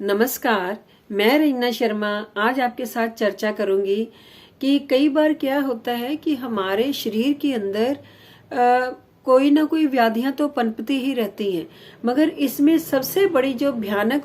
नमस्कार। मैं रंजना शर्मा आज आपके साथ चर्चा करूंगी कि कई बार क्या होता है कि हमारे शरीर के अंदर कोई ना कोई व्याधियां तो पनपती ही रहती हैं, मगर इसमें सबसे बड़ी जो भयानक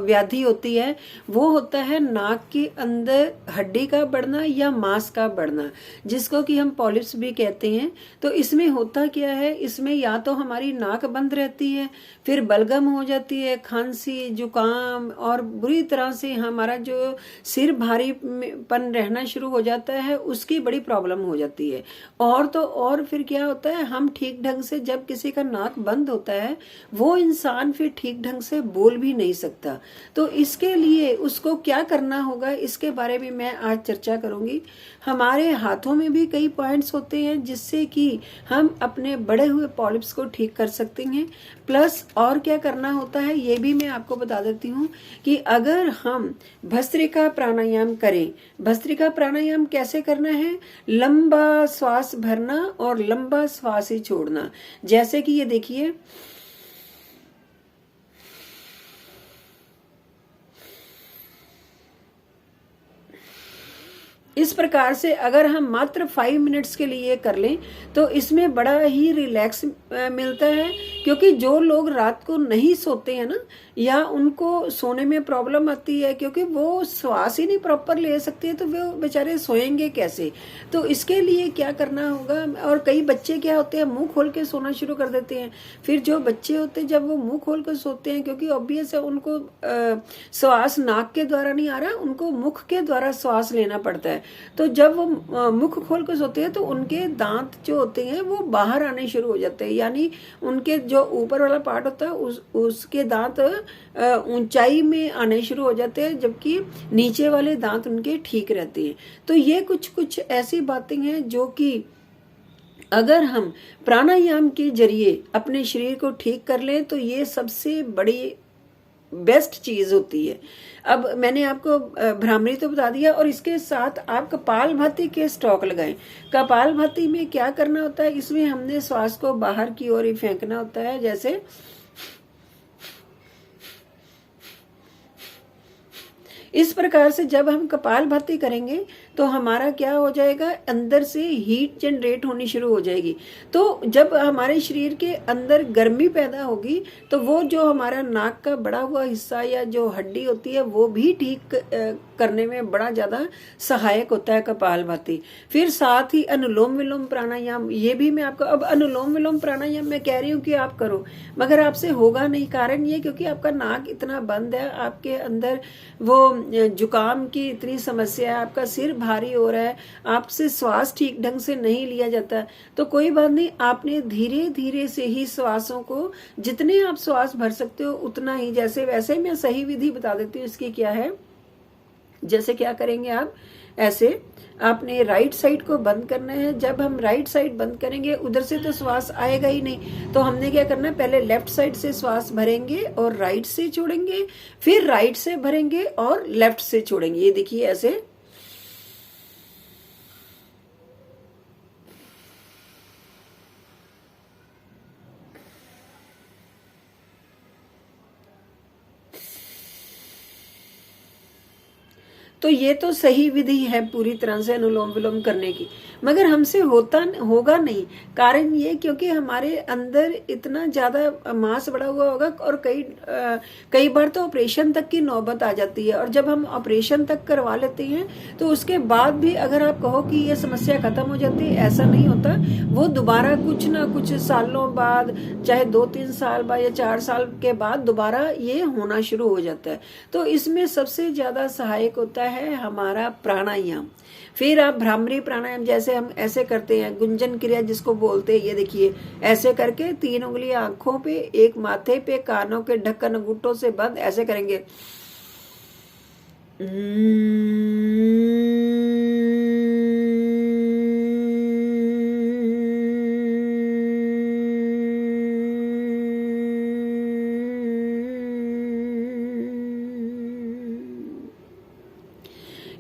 व्याधि होती है वो होता है नाक के अंदर हड्डी का बढ़ना या मांस का बढ़ना, जिसको कि हम पॉलिप्स भी कहते हैं। तो इसमें होता क्या है, इसमें या तो हमारी नाक बंद रहती है, फिर बलगम हो जाती है, खांसी, जुकाम और बुरी तरह से हमारा जो सिर भारीपन रहना शुरू हो जाता है, उसकी बड़ी प्रॉब्लम हो जाती है। और तो और फिर क्या होता है, हम ठीक ढंग से जब किसी का नाक बंद होता है वो इंसान फिर ठीक ढंग से बोल भी नहीं सकता। तो इसके लिए उसको क्या करना होगा, इसके बारे में मैं आज चर्चा करूंगी। हमारे हाथों में भी कई पॉइंट्स होते हैं जिससे कि हम अपने बड़े हुए पॉलिप्स को ठीक कर सकते हैं। प्लस और क्या करना होता है ये भी मैं आपको बता देती हूँ कि अगर हम भस्त्रिका प्राणायाम करें, भस्त्रिका प्राणायाम कैसे करना है, लंबा श्वास भरना और लंबा श्वास ही छोड़ना। जैसे कि ये देखिए, इस प्रकार से अगर हम मात्र 5 मिनट्स के लिए कर लें तो इसमें बड़ा ही रिलैक्स मिलता है। क्योंकि जो लोग रात को नहीं सोते हैं ना, या उनको सोने में प्रॉब्लम आती है क्योंकि वो श्वास ही नहीं प्रॉपर ले सकते, तो वो बेचारे सोएंगे कैसे। तो इसके लिए क्या करना होगा, और कई बच्चे क्या होते हैं मुंह खोल के सोना शुरू कर देते हैं। फिर जो बच्चे होते हैं जब वो मुंह खोल कर सोते हैं, क्योंकि ऑब्वियस है उनको श्वास नाक के द्वारा नहीं आ रहा, उनको मुख के द्वारा श्वास लेना पड़ता है। तो जब वो मुख खोल कर सोते हैं तो उनके दांत जो होते हैं वो बाहर आने शुरू हो जाते हैं, यानी उनके जो ऊपर वाला पार्ट होता है उसके दांत ऊंचाई में आने शुरू हो जाते हैं, जबकि नीचे वाले दांत उनके ठीक रहते हैं। तो ये कुछ कुछ ऐसी बातें हैं जो कि अगर हम प्राणायाम के जरिए अपने शरीर को ठीक कर लें तो ये सबसे बड़ी बेस्ट चीज होती है। अब मैंने आपको भ्रामरी तो बता दिया, और इसके साथ आप कपालभाति के स्ट्रोक लगाएं। कपालभाति में क्या करना होता है, इसमें हमने श्वास को बाहर की ओर ही फेंकना होता है। जैसे इस प्रकार से जब हम कपालभाति करेंगे तो हमारा क्या हो जाएगा, अंदर से हीट जनरेट होनी शुरू हो जाएगी। तो जब हमारे शरीर के अंदर गर्मी पैदा होगी तो वो जो हमारा नाक का बड़ा हुआ हिस्सा या जो हड्डी होती है वो भी ठीक करने में बड़ा ज्यादा सहायक होता है कपालभाति। फिर साथ ही अनुलोम विलोम प्राणायाम, ये भी मैं आपको, अब अनुलोम विलोम प्राणायाम मैं कह रही हूँ कि आप करो, मगर आपसे होगा नहीं। कारण ये क्योंकि आपका नाक इतना बंद है, आपके अंदर वो जुकाम की इतनी समस्या है, आपका सिर भारी हो रहा है, आपसे श्वास ठीक ढंग से नहीं लिया जाता। तो कोई बात नहीं, आपने धीरे धीरे से ही श्वासों को, जितने आप श्वास भर सकते हो उतना ही, जैसे वैसे मैं सही विधि बता देती हूँ इसकी क्या है। जैसे क्या करेंगे आप, ऐसे आपने राइट साइड को बंद करना है। जब हम राइट साइड बंद करेंगे उधर से तो श्वास आएगा ही नहीं, तो हमने क्या करना है, पहले लेफ्ट साइड से श्वास भरेंगे और राइट से छोड़ेंगे, फिर राइट से भरेंगे और लेफ्ट से छोड़ेंगे। ये देखिए ऐसे। तो ये तो सही विधि है पूरी तरह से अनुलोम विलोम करने की, मगर हमसे होगा नहीं। कारण ये क्योंकि हमारे अंदर इतना ज्यादा मांस बढ़ा हुआ होगा, और कई बार तो ऑपरेशन तक की नौबत आ जाती है। और जब हम ऑपरेशन तक करवा लेते हैं तो उसके बाद भी अगर आप कहो कि ये समस्या खत्म हो जाती है, ऐसा नहीं होता। वो दोबारा कुछ ना कुछ सालों बाद, चाहे 2-3 साल बाद या 4 साल के बाद दोबारा ये होना शुरू हो जाता है। तो इसमें सबसे ज्यादा सहायक होता है हमारा प्राणायाम। फिर आप भ्रामरी प्राणायाम, जैसे हम ऐसे करते हैं, गुंजन क्रिया जिसको बोलते हैं, ये देखिए ऐसे करके 3 उंगलियां आंखों पे, एक माथे पे, कानों के ढक्कन अंगूठों से बंद ऐसे करेंगे।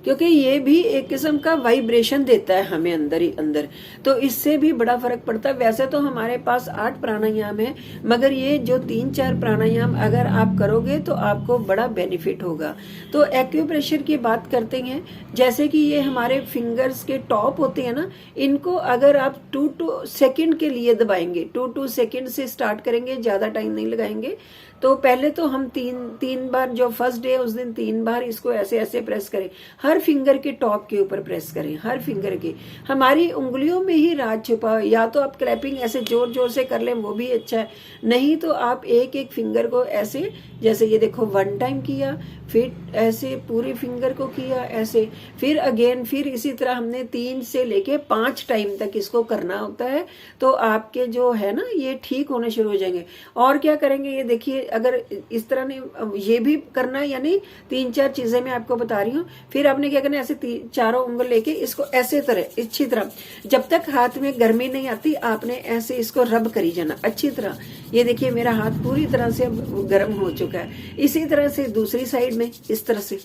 क्योंकि ये भी एक किस्म का वाइब्रेशन देता है हमें अंदर ही अंदर, तो इससे भी बड़ा फर्क पड़ता है। वैसे तो हमारे पास 8 प्राणायाम है, मगर ये जो 3-4 प्राणायाम अगर आप करोगे तो आपको बड़ा बेनिफिट होगा। तो एक्यूप्रेशर की बात करते हैं, जैसे कि ये हमारे फिंगर्स के टॉप होते हैं ना, इनको अगर आप 2 सेकंड के लिए दबाएंगे, 2 सेकंड से स्टार्ट करेंगे, ज्यादा टाइम नहीं लगाएंगे। तो पहले तो हम तीन बार, जो फर्स्ट डे उस दिन 3 बार इसको ऐसे ऐसे प्रेस करें, हर फिंगर के टॉप के ऊपर प्रेस करें, हर फिंगर के। हमारी उंगलियों में ही राज छुपा, या तो आप क्लैपिंग ऐसे जोर जोर से कर लें, वो भी अच्छा है, नहीं तो आप एक एक फिंगर को ऐसे, जैसे ये देखो 1 टाइम किया, फिर ऐसे पूरी फिंगर को किया ऐसे, फिर अगेन, फिर इसी तरह हमने 3 से लेके 5 टाइम तक इसको करना होता है। तो आपके जो है ना ये ठीक होने शुरू हो जाएंगे। और क्या करेंगे, ये देखिए, अगर इस तरह ने ये भी करना है, यानी 3-4 चीजें मैं आपको बता रही हूँ। फिर आपने क्या करना है, ऐसे चारों उंगल लेके इसको ऐसे तरह अच्छी तरह, जब तक हाथ में गर्मी नहीं आती आपने ऐसे इसको रब करी जाना अच्छी तरह। ये देखिए मेरा हाथ पूरी तरह से गर्म हो चुका है। इसी तरह से दूसरी साइड में इस तरह से,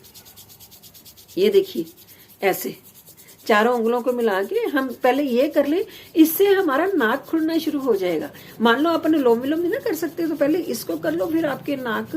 ये देखिए ऐसे चारों उंगलों को मिला के हम पहले ये कर लें, इससे हमारा नाक खुलना शुरू हो जाएगा। मान लो आप अनुलोम विलोम नहीं ना कर सकते तो पहले इसको कर लो, फिर आपके नाक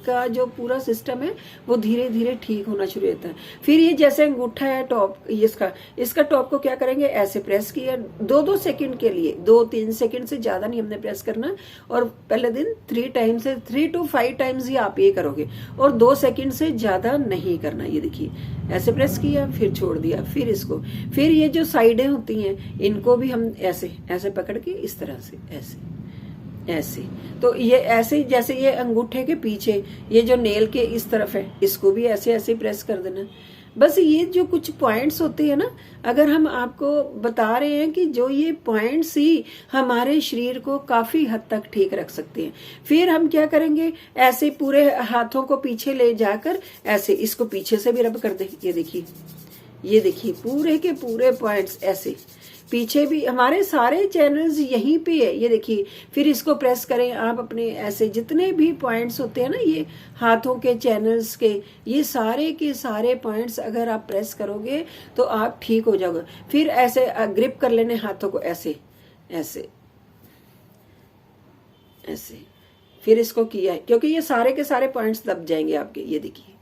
का जो पूरा सिस्टम है वो धीरे धीरे ठीक होना शुरू होता है। फिर ये जैसे अंगूठा है टॉप, इसका टॉप को क्या करेंगे, ऐसे प्रेस किया 2-2 सेकंड के लिए, 2-3 सेकंड से ज्यादा नहीं हमने प्रेस करना। और पहले दिन 3 to 5 टाइम्स ही आप ये करोगे, और 2 सेकंड से ज्यादा नहीं करना। ये देखिए ऐसे प्रेस किया, फिर छोड़ दिया, फिर इसको, फिर ये जो साइडें होती हैं इनको भी हम ऐसे ऐसे पकड़ के इस तरह से ऐसे ऐसे, तो ये ऐसे जैसे ये अंगूठे के पीछे ये जो नेल के इस तरफ है, इसको भी ऐसे ऐसे प्रेस कर देना। बस ये जो कुछ पॉइंट्स होते हैं ना, अगर हम आपको बता रहे हैं कि जो ये पॉइंट्स ही हमारे शरीर को काफी हद तक ठीक रख सकते हैं। फिर हम क्या करेंगे, ऐसे पूरे हाथों को पीछे ले जाकर ऐसे इसको पीछे से भी रब कर दें। ये देखिए पूरे के पूरे पॉइंट्स ऐसे, पीछे भी हमारे सारे चैनल्स यहीं पे है। ये देखिए, फिर इसको प्रेस करें आप अपने ऐसे, जितने भी पॉइंट्स होते हैं ना ये हाथों के चैनल्स के, ये सारे के सारे पॉइंट्स अगर आप प्रेस करोगे तो आप ठीक हो जाओगे। फिर ऐसे ग्रिप कर लेने हाथों को ऐसे ऐसे ऐसे, फिर इसको किया है, क्योंकि ये सारे के सारे पॉइंट्स दब जाएंगे आपके। ये देखिए,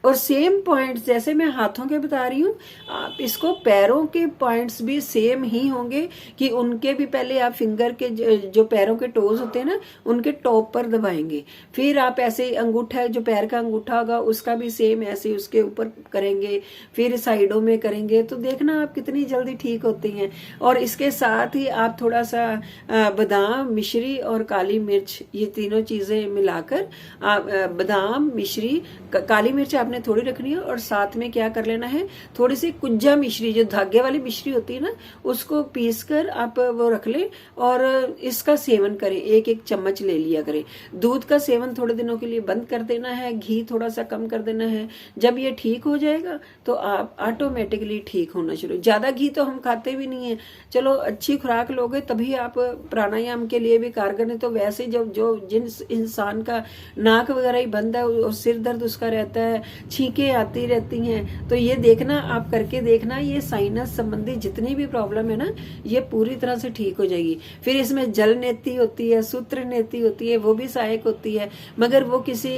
और सेम पॉइंट्स जैसे मैं हाथों के बता रही हूँ, आप इसको पैरों के पॉइंट्स भी सेम ही होंगे कि उनके भी पहले आप फिंगर के जो पैरों के टोज होते हैं ना, उनके टॉप पर दबाएंगे। फिर आप ऐसे अंगूठा, जो पैर का अंगूठा होगा उसका भी सेम ऐसे उसके ऊपर करेंगे, फिर साइडों में करेंगे, तो देखना आप कितनी जल्दी ठीक होते हैं। और इसके साथ ही आप थोड़ा सा बादाम, मिश्री और काली मिर्च, ये तीनों चीजें मिलाकर, बादाम, मिश्री, काली मिर्च आपने थोड़ी रखनी है, और साथ में क्या कर लेना है, थोड़ी सी कुज्जा मिश्री, जो धागे वाली मिश्री होती है ना, उसको पीस कर आप वो रख लें और इसका सेवन करें। 1-1 चम्मच ले लिया करें। दूध का सेवन थोड़े दिनों के लिए बंद कर देना है, घी थोड़ा सा कम कर देना है। जब ये ठीक हो जाएगा तो आप ऑटोमेटिकली ठीक होना शुरू। ज्यादा घी तो हम खाते भी नहीं है, चलो अच्छी खुराक लोगे तभी आप प्राणायाम के लिए भी कारगर। नहीं तो वैसे जो जिन इंसान का नाक वगैरह ही बंद है और सिर दर्द उसका रहता है, छींकें आती रहती हैं, तो ये देखना, आप करके देखना, ये साइनस संबंधी जितनी भी प्रॉब्लम है ना, ये पूरी तरह से ठीक हो जाएगी। फिर इसमें जल नेति होती है, सूत्र नेति होती है, वो भी सहायक होती है, मगर वो किसी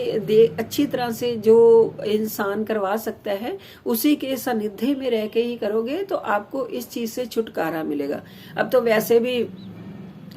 अच्छी तरह से जो इंसान करवा सकता है उसी के सानिध्य में रह के ही करोगे तो आपको इस चीज से छुटकारा मिलेगा। अब तो वैसे भी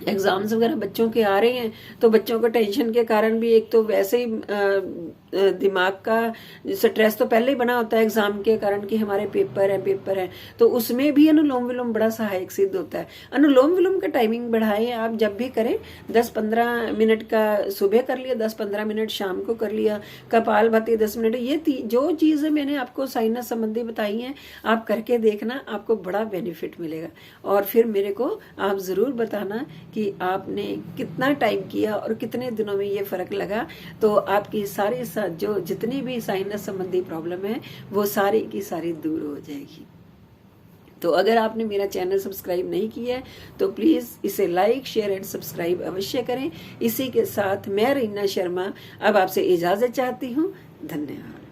एग्जाम्स वगैरह बच्चों के आ रहे हैं, तो बच्चों को टेंशन के कारण भी, एक तो वैसे ही दिमाग का स्ट्रेस तो पहले ही बना होता है एग्जाम के कारण कि हमारे पेपर है, तो उसमें भी अनुलोम विलोम बड़ा सहायक सिद्ध होता है। अनुलोम विलोम का टाइमिंग बढ़ाएं, आप जब भी करें 10-15 मिनट का सुबह कर लिया, 10-15 मिनट शाम को कर लिया, कपालभाति 10 मिनट। ये जो चीजें मैंने आपको साइनस संबंधी बताई हैं, आप करके देखना, आपको बड़ा बेनिफिट मिलेगा। और फिर मेरे को आप जरूर बताना कि आपने कितना टाइम किया और कितने दिनों में ये फर्क लगा। तो आपकी सारी जो जितनी भी साइनस संबंधी प्रॉब्लम है वो सारी की सारी दूर हो जाएगी। तो अगर आपने मेरा चैनल सब्सक्राइब नहीं किया है तो प्लीज इसे लाइक, शेयर एंड सब्सक्राइब अवश्य करें। इसी के साथ मैं रीना शर्मा अब आपसे इजाजत चाहती हूँ। धन्यवाद।